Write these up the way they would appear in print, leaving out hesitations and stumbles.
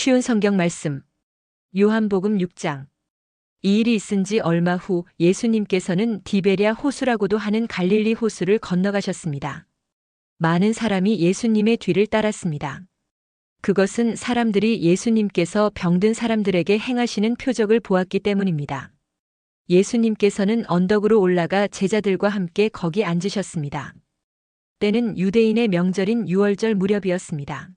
쉬운 성경 말씀. 요한복음 6장. 이 일이 있은 지 얼마 후 예수님께서는 디베랴 호수라고도 하는 갈릴리 호수를 건너가셨습니다. 많은 사람이 예수님의 뒤를 따랐습니다. 그것은 사람들이 예수님께서 병든 사람들에게 행하시는 표적을 보았기 때문입니다. 예수님께서는 언덕으로 올라가 제자들과 함께 거기 앉으셨습니다. 때는 유대인의 명절인 유월절 무렵이었습니다.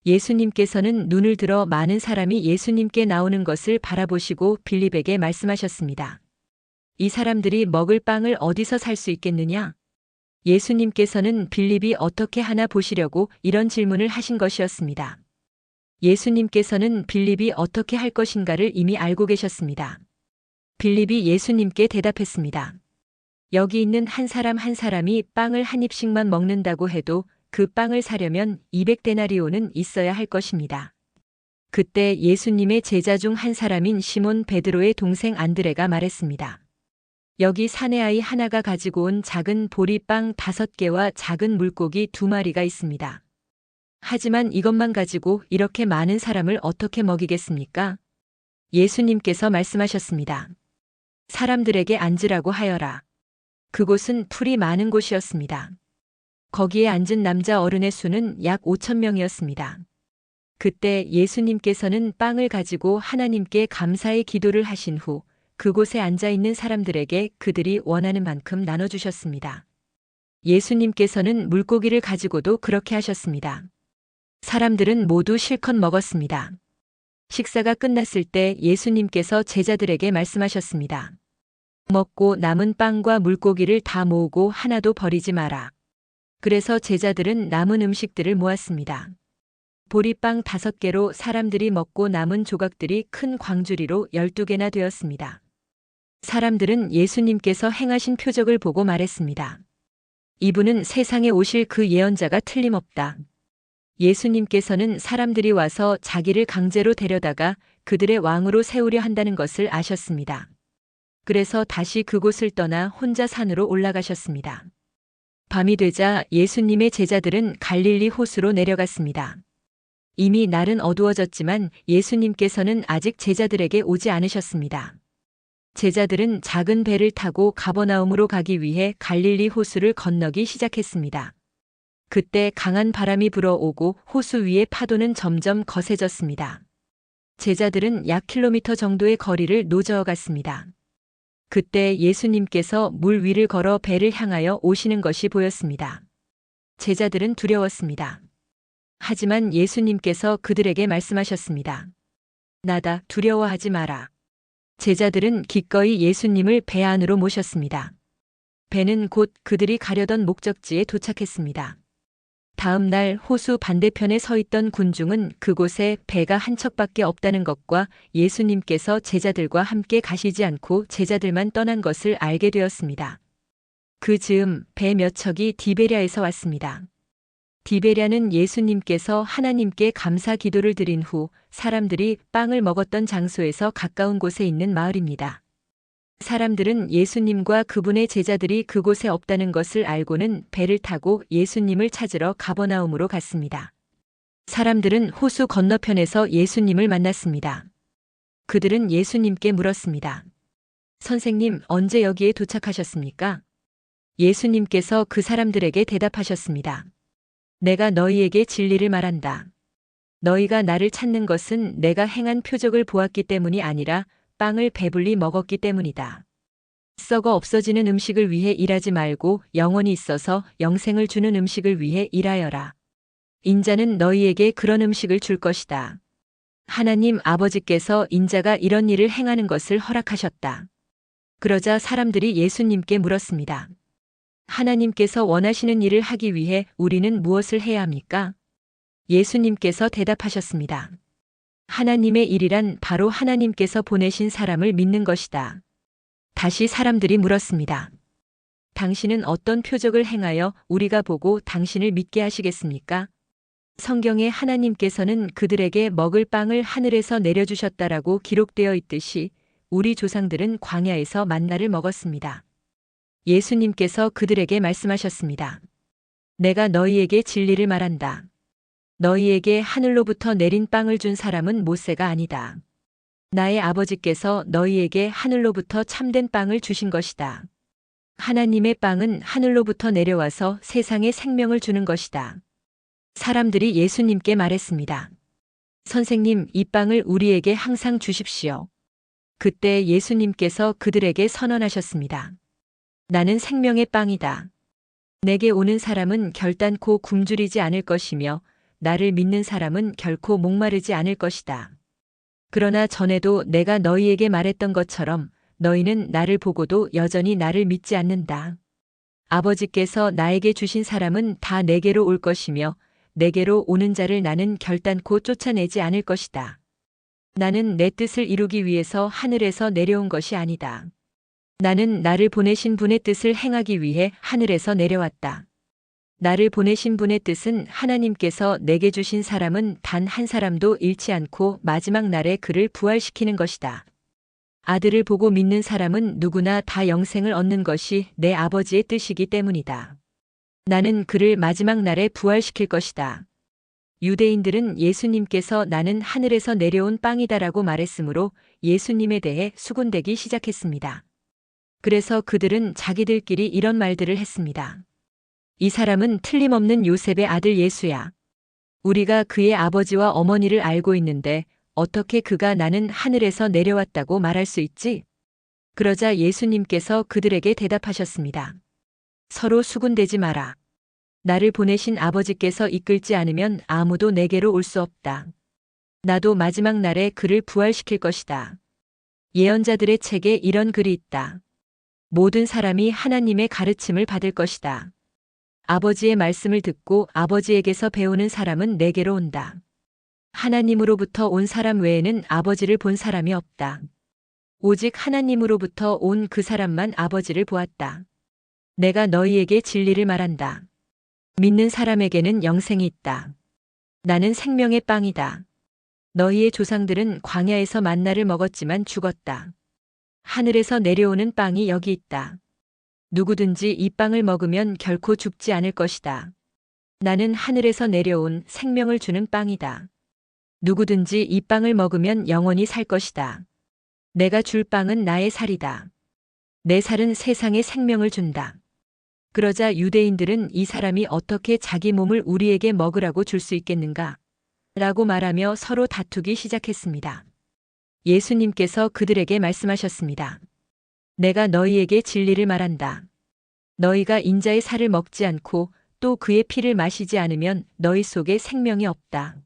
예수님께서는 눈을 들어 많은 사람이 예수님께 나오는 것을 바라보시고 빌립에게 말씀하셨습니다. 이 사람들이 먹을 빵을 어디서 살 수 있겠느냐? 예수님께서는 빌립이 어떻게 하나 보시려고 이런 질문을 하신 것이었습니다. 예수님께서는 빌립이 어떻게 할 것인가를 이미 알고 계셨습니다. 빌립이 예수님께 대답했습니다. 여기 있는 한 사람 한 사람이 빵을 한 입씩만 먹는다고 해도 그 빵을 사려면 200데나리온은 있어야 할 것입니다. 그때 예수님의 제자 중 한 사람인 시몬 베드로의 동생 안드레가 말했습니다. 여기 사내아이 하나가 가지고 온 작은 보리빵 5개와 작은 물고기 2마리가 있습니다. 하지만 이것만 가지고 이렇게 많은 사람을 어떻게 먹이겠습니까? 예수님께서 말씀하셨습니다. 사람들에게 앉으라고 하여라. 그곳은 풀이 많은 곳이었습니다. 거기에 앉은 남자 어른의 수는 약 5,000명이었습니다. 그때 예수님께서는 빵을 가지고 하나님께 감사의 기도를 하신 후 그곳에 앉아 있는 사람들에게 그들이 원하는 만큼 나눠주셨습니다. 예수님께서는 물고기를 가지고도 그렇게 하셨습니다. 사람들은 모두 실컷 먹었습니다. 식사가 끝났을 때 예수님께서 제자들에게 말씀하셨습니다. 먹고 남은 빵과 물고기를 다 모으고 하나도 버리지 마라. 그래서 제자들은 남은 음식들을 모았습니다. 보리빵 5개로 사람들이 먹고 남은 조각들이 큰 광주리로 12개나 되었습니다. 사람들은 예수님께서 행하신 표적을 보고 말했습니다. 이분은 세상에 오실 그 예언자가 틀림없다. 예수님께서는 사람들이 와서 자기를 강제로 데려다가 그들의 왕으로 세우려 한다는 것을 아셨습니다. 그래서 다시 그곳을 떠나 혼자 산으로 올라가셨습니다. 밤이 되자 예수님의 제자들은 갈릴리 호수로 내려갔습니다. 이미 날은 어두워졌지만 예수님께서는 아직 제자들에게 오지 않으셨습니다. 제자들은 작은 배를 타고 가버나움으로 가기 위해 갈릴리 호수를 건너기 시작했습니다. 그때 강한 바람이 불어오고 호수 위의 파도는 점점 거세졌습니다. 제자들은 약 킬로미터 정도의 거리를 노저어 갔습니다. 그때 예수님께서 물 위를 걸어 배를 향하여 오시는 것이 보였습니다. 제자들은 두려웠습니다. 하지만 예수님께서 그들에게 말씀하셨습니다. 나다, 두려워하지 마라. 제자들은 기꺼이 예수님을 배 안으로 모셨습니다. 배는 곧 그들이 가려던 목적지에 도착했습니다. 다음 날 호수 반대편에 서 있던 군중은 그곳에 배가 한 척밖에 없다는 것과 예수님께서 제자들과 함께 가시지 않고 제자들만 떠난 것을 알게 되었습니다. 그 즈음 배 몇 척이 디베랴에서 왔습니다. 디베랴는 예수님께서 하나님께 감사 기도를 드린 후 사람들이 빵을 먹었던 장소에서 가까운 곳에 있는 마을입니다. 사람들은 예수님과 그분의 제자들이 그곳에 없다는 것을 알고는 배를 타고 예수님을 찾으러 가버나움으로 갔습니다. 사람들은 호수 건너편에서 예수님을 만났습니다. 그들은 예수님께 물었습니다. 선생님, 언제 여기에 도착하셨습니까? 예수님께서 그 사람들에게 대답하셨습니다. 내가 너희에게 진리를 말한다. 너희가 나를 찾는 것은 내가 행한 표적을 보았기 때문이 아니라 빵을 배불리 먹었기 때문이다. 썩어 없어지는 음식을 위해 일하지 말고 영원히 있어서 영생을 주는 음식을 위해 일하여라. 인자는 너희에게 그런 음식을 줄 것이다. 하나님 아버지께서 인자가 이런 일을 행하는 것을 허락하셨다. 그러자 사람들이 예수님께 물었습니다. 하나님께서 원하시는 일을 하기 위해 우리는 무엇을 해야 합니까? 예수님께서 대답하셨습니다. 하나님의 일이란 바로 하나님께서 보내신 사람을 믿는 것이다. 다시 사람들이 물었습니다. 당신은 어떤 표적을 행하여 우리가 보고 당신을 믿게 하시겠습니까? 성경에 하나님께서는 그들에게 먹을 빵을 하늘에서 내려주셨다라고 기록되어 있듯이 우리 조상들은 광야에서 만나를 먹었습니다. 예수님께서 그들에게 말씀하셨습니다. 내가 너희에게 진리를 말한다. 너희에게 하늘로부터 내린 빵을 준 사람은 모세가 아니다. 나의 아버지께서 너희에게 하늘로부터 참된 빵을 주신 것이다. 하나님의 빵은 하늘로부터 내려와서 세상에 생명을 주는 것이다. 사람들이 예수님께 말했습니다. 선생님, 이 빵을 우리에게 항상 주십시오. 그때 예수님께서 그들에게 선언하셨습니다. 나는 생명의 빵이다. 내게 오는 사람은 결단코 굶주리지 않을 것이며 나를 믿는 사람은 결코 목마르지 않을 것이다. 그러나 전에도 내가 너희에게 말했던 것처럼 너희는 나를 보고도 여전히 나를 믿지 않는다. 아버지께서 나에게 주신 사람은 다 내게로 올 것이며 내게로 오는 자를 나는 결단코 쫓아내지 않을 것이다. 나는 내 뜻을 이루기 위해서 하늘에서 내려온 것이 아니다. 나는 나를 보내신 분의 뜻을 행하기 위해 하늘에서 내려왔다. 나를 보내신 분의 뜻은 하나님께서 내게 주신 사람은 단 한 사람도 잃지 않고 마지막 날에 그를 부활시키는 것이다. 아들을 보고 믿는 사람은 누구나 다 영생을 얻는 것이 내 아버지의 뜻이기 때문이다. 나는 그를 마지막 날에 부활시킬 것이다. 유대인들은 예수님께서 나는 하늘에서 내려온 빵이다라고 말했으므로 예수님에 대해 수군대기 시작했습니다. 그래서 그들은 자기들끼리 이런 말들을 했습니다. 이 사람은 틀림없는 요셉의 아들 예수야. 우리가 그의 아버지와 어머니를 알고 있는데 어떻게 그가 나는 하늘에서 내려왔다고 말할 수 있지? 그러자 예수님께서 그들에게 대답하셨습니다. 서로 수군대지 마라. 나를 보내신 아버지께서 이끌지 않으면 아무도 내게로 올 수 없다. 나도 마지막 날에 그를 부활시킬 것이다. 예언자들의 책에 이런 글이 있다. 모든 사람이 하나님의 가르침을 받을 것이다. 아버지의 말씀을 듣고 아버지에게서 배우는 사람은 내게로 온다. 하나님으로부터 온 사람 외에는 아버지를 본 사람이 없다. 오직 하나님으로부터 온 그 사람만 아버지를 보았다. 내가 너희에게 진리를 말한다. 믿는 사람에게는 영생이 있다. 나는 생명의 빵이다. 너희의 조상들은 광야에서 만나를 먹었지만 죽었다. 하늘에서 내려오는 빵이 여기 있다. 누구든지 이 빵을 먹으면 결코 죽지 않을 것이다. 나는 하늘에서 내려온 생명을 주는 빵이다. 누구든지 이 빵을 먹으면 영원히 살 것이다. 내가 줄 빵은 나의 살이다. 내 살은 세상에 생명을 준다. 그러자 유대인들은 이 사람이 어떻게 자기 몸을 우리에게 먹으라고 줄 수 있겠는가? 라고 말하며 서로 다투기 시작했습니다. 예수님께서 그들에게 말씀하셨습니다. 내가 너희에게 진리를 말한다. 너희가 인자의 살을 먹지 않고 또 그의 피를 마시지 않으면 너희 속에 생명이 없다.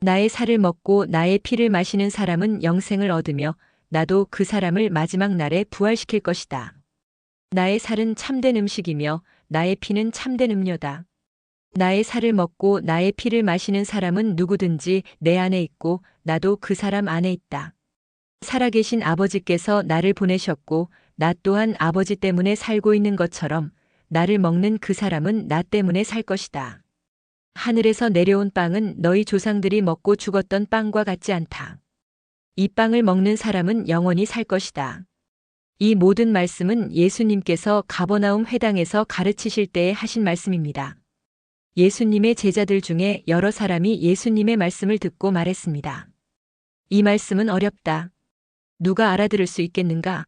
나의 살을 먹고 나의 피를 마시는 사람은 영생을 얻으며 나도 그 사람을 마지막 날에 부활시킬 것이다. 나의 살은 참된 음식이며 나의 피는 참된 음료다. 나의 살을 먹고 나의 피를 마시는 사람은 누구든지 내 안에 있고 나도 그 사람 안에 있다. 살아계신 아버지께서 나를 보내셨고 나 또한 아버지 때문에 살고 있는 것처럼 나를 먹는 그 사람은 나 때문에 살 것이다. 하늘에서 내려온 빵은 너희 조상들이 먹고 죽었던 빵과 같지 않다. 이 빵을 먹는 사람은 영원히 살 것이다. 이 모든 말씀은 예수님께서 가버나움 회당에서 가르치실 때에 하신 말씀입니다. 예수님의 제자들 중에 여러 사람이 예수님의 말씀을 듣고 말했습니다. 이 말씀은 어렵다. 누가 알아들을 수 있겠는가?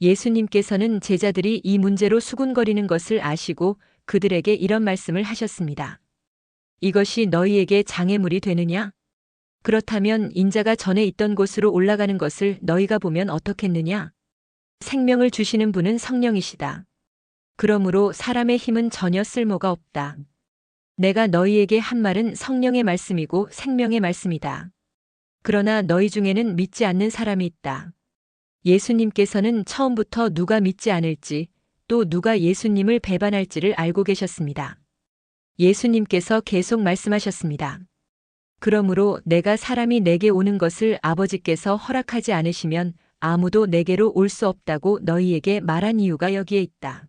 예수님께서는 제자들이 이 문제로 수군거리는 것을 아시고 그들에게 이런 말씀을 하셨습니다. 이것이 너희에게 장애물이 되느냐? 그렇다면 인자가 전에 있던 곳으로 올라가는 것을 너희가 보면 어떻겠느냐? 생명을 주시는 분은 성령이시다. 그러므로 사람의 힘은 전혀 쓸모가 없다. 내가 너희에게 한 말은 성령의 말씀이고 생명의 말씀이다. 그러나 너희 중에는 믿지 않는 사람이 있다. 예수님께서는 처음부터 누가 믿지 않을지 또 누가 예수님을 배반할지를 알고 계셨습니다. 예수님께서 계속 말씀하셨습니다. 그러므로 내가 사람이 내게 오는 것을 아버지께서 허락하지 않으시면 아무도 내게로 올 수 없다고 너희에게 말한 이유가 여기에 있다.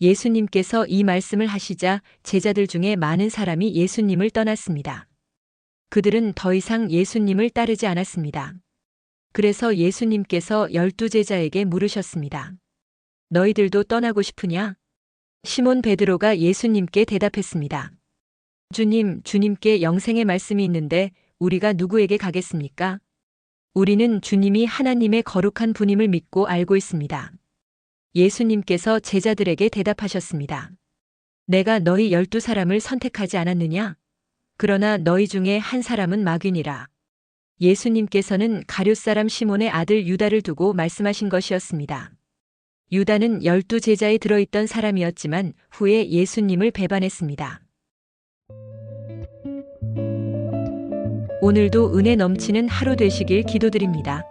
예수님께서 이 말씀을 하시자 제자들 중에 많은 사람이 예수님을 떠났습니다. 그들은 더 이상 예수님을 따르지 않았습니다. 그래서 예수님께서 12제자에게 물으셨습니다. 너희들도 떠나고 싶으냐? 시몬 베드로가 예수님께 대답했습니다. 주님께 영생의 말씀이 있는데 우리가 누구에게 가겠습니까? 우리는 주님이 하나님의 거룩한 분임을 믿고 알고 있습니다. 예수님께서 제자들에게 대답하셨습니다. 내가 너희 12사람을 선택하지 않았느냐? 그러나 너희 중에 한 사람은 마귀니라. 예수님께서는 가룟 사람 시몬의 아들 유다를 두고 말씀하신 것이었습니다. 유다는 12제자에 들어있던 사람이었지만 후에 예수님을 배반했습니다. 오늘도 은혜 넘치는 하루 되시길 기도드립니다.